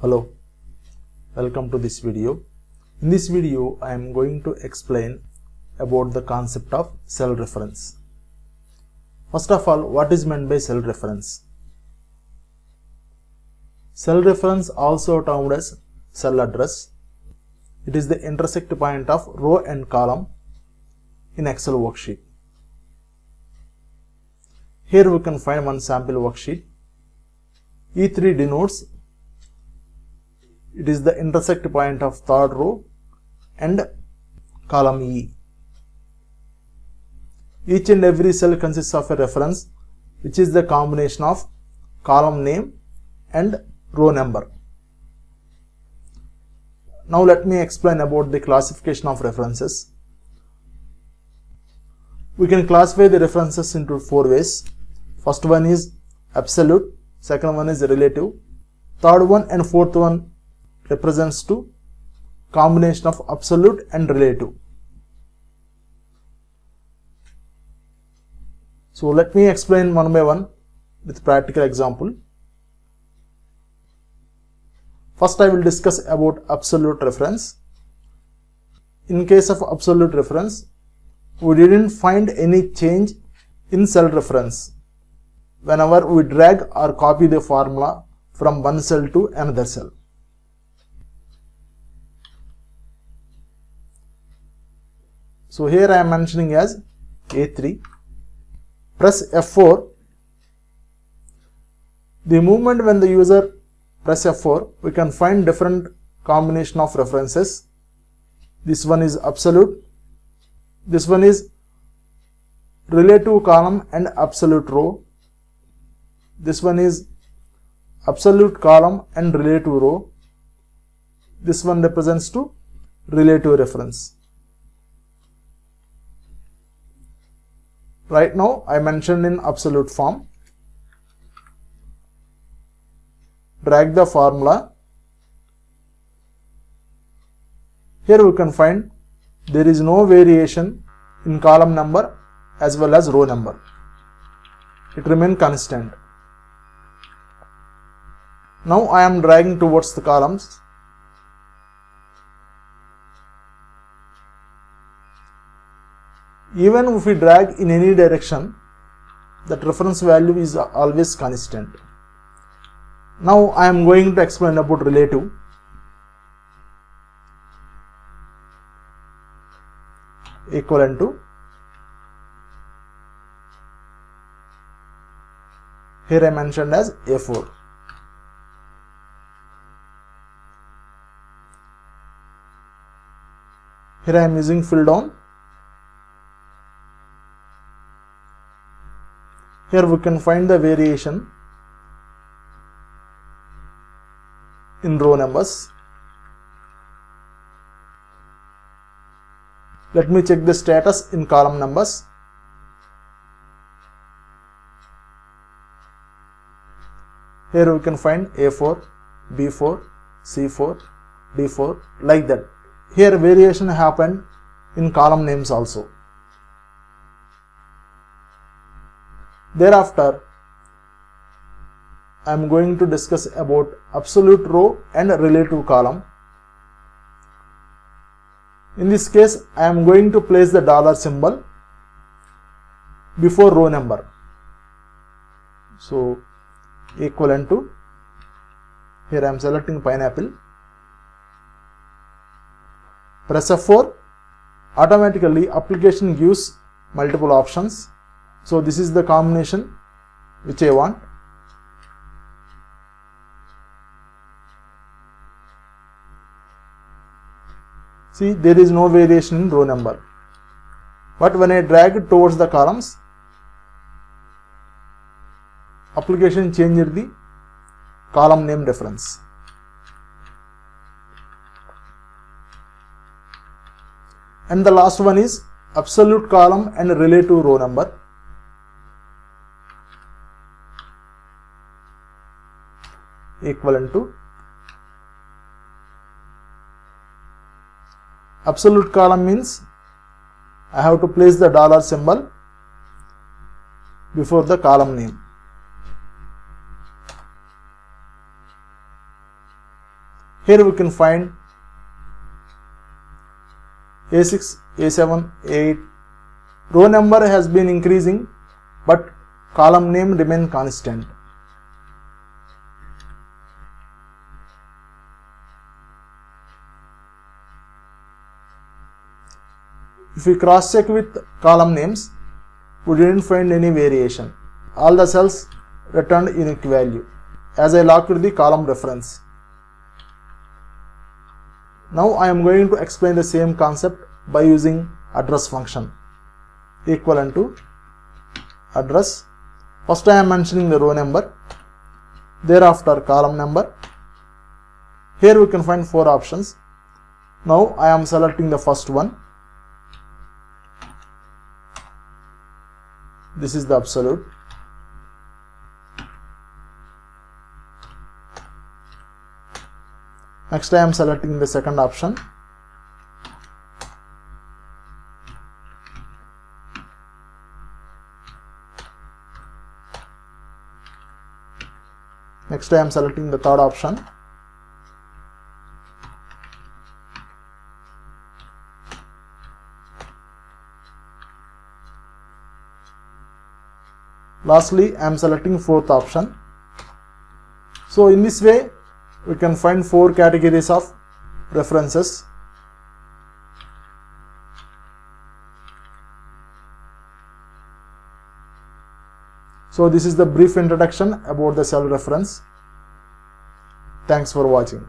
Hello, welcome to this video. In this video, I am going to explain about the concept of cell reference. First of all, what is meant by cell reference? Cell reference, also termed as cell address, it is the intersect point of row and column in Excel worksheet. Here we can find one sample worksheet. E3 denotes it is the intersect point of third row and column E. Each and every cell consists of a reference, which is the combination of column name and row number. Now let me explain about the classification of references. We can classify the references into four ways. First one is absolute, second one is relative, third one and fourth one represents to combination of absolute and relative. So let me explain one by one with practical example. First I will discuss about absolute reference. In case of absolute reference, we didn't find any change in cell reference whenever we drag or copy the formula from one cell to another cell. So here I am mentioning as A3. Press F4. The moment when the user press F4, we can find different combination of references. This one is absolute. This one is relative column and absolute row. This one is absolute column and relative row. This one represents to relative reference. Right now I mentioned in absolute form. Drag the formula. Here we can find there is no variation in column number as well as row number. It remains constant. Now I am dragging towards the columns. Even if we drag in any direction, that reference value is always constant. Now I am going to explain about relative. Equivalent to, here I mentioned as A4. Here I am using fill down. Here we can find the variation in row numbers. Let me check the status in column numbers. Here we can find A4, B4, C4, D4, like that. Here variation happened in column names also. Thereafter, I am going to discuss about absolute row and relative column. In this case, I am going to place the dollar symbol before row number. So, equivalent to, here I am selecting pineapple. Press F4, automatically application gives multiple options. So this is the combination which I want. See, there is no variation in row number. But when I drag it towards the columns, application changed the column name reference. And the last one is absolute column and relative row number. Equivalent to, absolute column means I have to place the dollar symbol before the column name. Here we can find A6, A7, A8. Row number has been increasing, but column name remain constant. If we cross check with column names, we didn't find any variation. All the cells returned unique value as I locked the column reference. Now I am going to explain the same concept by using address function equivalent to address. First I am mentioning the row number, thereafter column number. Here we can find 4 options. Now I am selecting the first one. This is the absolute. Next I am selecting the second option. Next I am selecting the third option. Lastly, I am selecting fourth option. So in this way, we can find 4 categories of references. So this is the brief introduction about the cell reference. Thanks for watching.